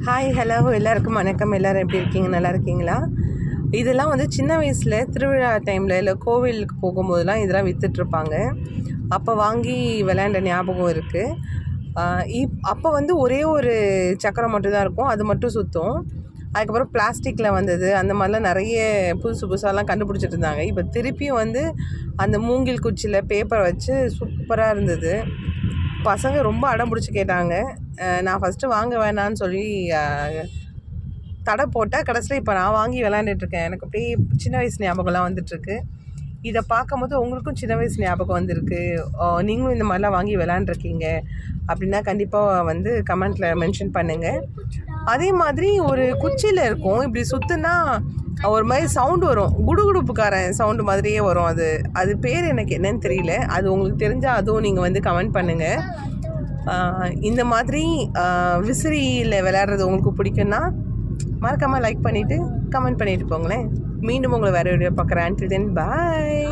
Hi hello எல்லாருக்கும் வணக்கம். எல்லோரும் எப்படி இருக்கீங்க? நல்லா இருக்கீங்களா? இதெல்லாம் வந்து சின்ன வயசில் திருவிழா டைமில் இல்லை கோவிலுக்கு போகும்போதெல்லாம் இதெல்லாம் விற்றுட்ருப்பாங்க. அப்போ வாங்கி விளையாண்ட ஞாபகம் இருக்குது. அப்போ வந்து ஒரே ஒரு சக்கரம் மட்டும்தான் இருக்கும், அது மட்டும் சுற்றும். அதுக்கப்புறம் பிளாஸ்டிக்கில் வந்தது, அந்த மாதிரிலாம் நிறைய புதுசு புதுசாலாம் கண்டுபிடிச்சிட்டு இருந்தாங்க. இப்போ திருப்பியும் வந்து அந்த மூங்கில் குச்சியில் பேப்பரை வச்சு சூப்பராக இருந்தது. பசங்க ரொம்ப அடம் பிடிச்சி கேட்டாங்க. நான் ஃபஸ்ட்டு வாங்க வேணான்னு சொல்லி தடை போட்டேன். கடைசியில் இப்போ நான் வாங்கி விளையாண்டுட்ருக்கேன். எனக்கு அப்படியே சின்ன வயசு ஞாபகம்லாம் வந்துட்டுருக்கு. இதை பார்க்கும்போது உங்களுக்கும் சின்ன வயசு ஞாபகம் வந்திருக்கு, நீங்களும் இந்த மாதிரிலாம் வாங்கி விளையாண்டுருக்கீங்க அப்படின்னா கண்டிப்பாக வந்து கமெண்ட்டில் மென்ஷன் பண்ணுங்கள். அதே மாதிரி ஒரு குச்சியில் இருக்கும், இப்படி சுற்றுனா ஒரு மாதிரி சவுண்டு வரும், குடுகுடுப்புக்காரன் சவுண்டு மாதிரியே வரும். அது பேர் எனக்கு என்னன்னு தெரியல. அது உங்களுக்கு தெரிஞ்சால் அதுவும் நீங்கள் வந்து கமெண்ட் பண்ணுங்கள். இந்த மாதிரி விசிறியில் விளையாடுறது உங்களுக்கு பிடிக்குன்னா மறக்காமல் லைக் பண்ணிவிட்டு கமெண்ட் பண்ணிவிட்டு போங்களேன். மீண்டும் உங்களை வேறு வீடியோ பார்க்குறேன். until then bye.